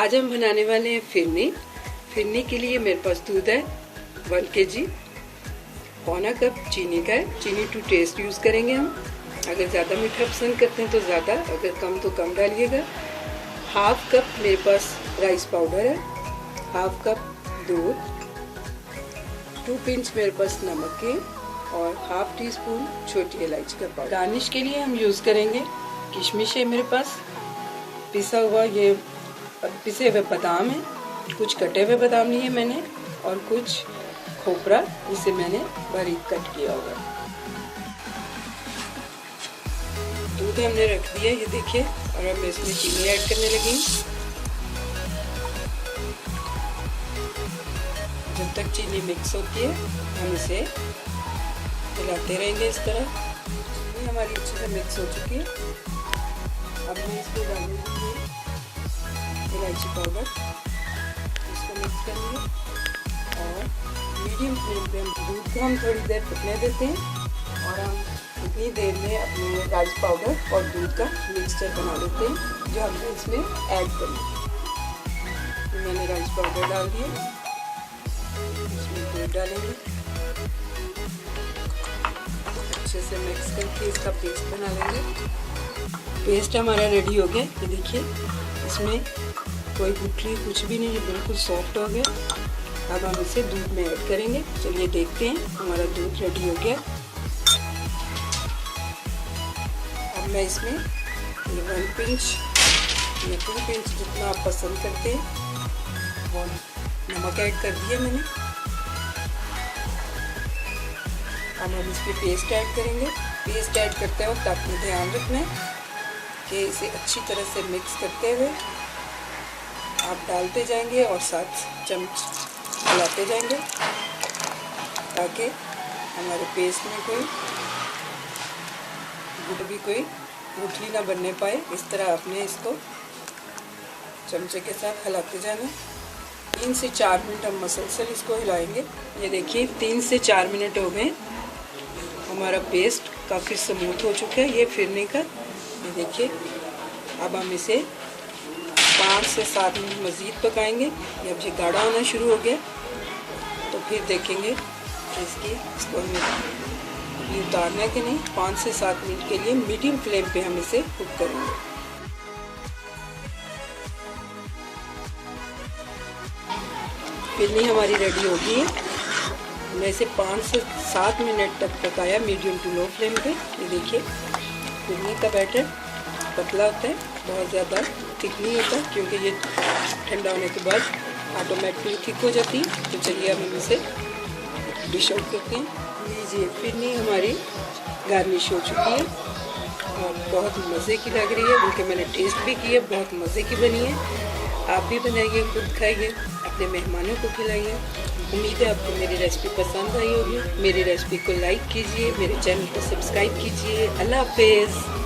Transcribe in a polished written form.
आज हम बनाने वाले हैं फिरनी। फिरनी के लिए मेरे पास दूध है 1 kg, पौना कप चीनी का है। चीनी टू टेस्ट यूज़ करेंगे हम। अगर ज़्यादा मीठा पसंद करते हैं तो ज़्यादा, अगर कम तो कम डालिएगा। हाफ कप मेरे पास राइस पाउडर है, हाफ कप दूध, 2 पिंच मेरे पास नमक के और हाफ टी स्पून छोटी इलायची का पाउडर। गार्निश के लिए हम यूज़ करेंगे किशमिश है मेरे पास, पिसा हुआ ये पिसे हुए बादाम है, कुछ कटे हुए बादाम लिए मैंने और कुछ खोपरा जिसे मैंने बारीक कट किया होगा। दूध हमने रख दिया, ये देखिए, और अब मैं इसमें चीनी ऐड करने लगी। जब तक चीनी मिक्स होती है हम इसे हिलाते रहेंगे इस तरह। चीनी हमारी अच्छे से मिक्स हो चुकी है। अब मैं इसको डालूंगी इलायची पाउडर, इसको मिक्स करेंगे और मीडियम फ्लेम पे हम दूध को हम थोड़ी देर फुटने देते हैं और हम इतनी देर में अपने राइस पाउडर और दूध का मिक्सचर बना लेते हैं जो हमने इसमें ऐड करेंगे। तो मैंने राइस पाउडर डाल दिया, इसमें दूध डालेंगे, अच्छे से मिक्स करके इसका पेस्ट बना लेंगे। पेस्ट हमारा रेडी हो गया, ये देखिए, इसमें कोई गुठली कुछ भी नहीं है, बिल्कुल सॉफ्ट हो गया। अब हम इसे दूध में ऐड करेंगे। चलिए देखते हैं, हमारा दूध रेडी हो गया। अब मैं इसमें 1 पिंच या 2 पिंच जितना आप पसंद करते हैं वो नमक ऐड कर दिया मैंने। अब हम इसमें पेस्ट ऐड करेंगे। पेस्ट ऐड करते वक्त आपको ध्यान रखना है कि इसे अच्छी तरह से मिक्स करते हुए आप डालते जाएंगे और साथ चम्मच हिलाते जाएंगे ताकि हमारे पेस्ट में कोई गुठली ना बनने पाए। इस तरह आपने इसको चमचे के साथ हिलाते जाना। 3 से 4 मिनट हम मसलसल इसको हिलाएंगे। ये देखिए 3 से 4 मिनट हो गए, हमारा पेस्ट काफ़ी स्मूथ हो चुका है ये फिरनी का। ये देखिए, अब हम इसे 5 से 7 मिनट मज़ीद पकाएंगे। जब ये गाढ़ा होना शुरू हो गया तो फिर देखेंगे कि इसको हमें अभी उतारना है कि नहीं। 5 से 7 मिनट के लिए मीडियम फ्लेम पे हम इसे कुक करेंगे। फिरनी हमारी रेडी हो गई है। मैं इसे 5 से 7 मिनट तक पकाया मीडियम टू लो फ्लेम पे। ये देखिए, फिरनी का बैटर पतला होता है, बहुत ज़्यादा थिक नहीं होता, क्योंकि ये ठंडा होने के बाद ऑटोमेटिकली थिक हो जाती है। तो चलिए अब हम इसे डिश आउट करते हैं। लीजिए, फिरनी हमारी गार्निश हो चुकी है और बहुत मज़े की लग रही है, बल्कि मैंने टेस्ट भी किया, बहुत मज़े की बनी है। आप भी बनाइए, खुद खाइए, अपने मेहमानों को खिलाइए। उम्मीद है आपको मेरी रेसिपी पसंद आई होगी। मेरी रेसिपी को लाइक कीजिए, मेरे चैनल को सब्सक्राइब कीजिए। अल्लाह हाफिज़।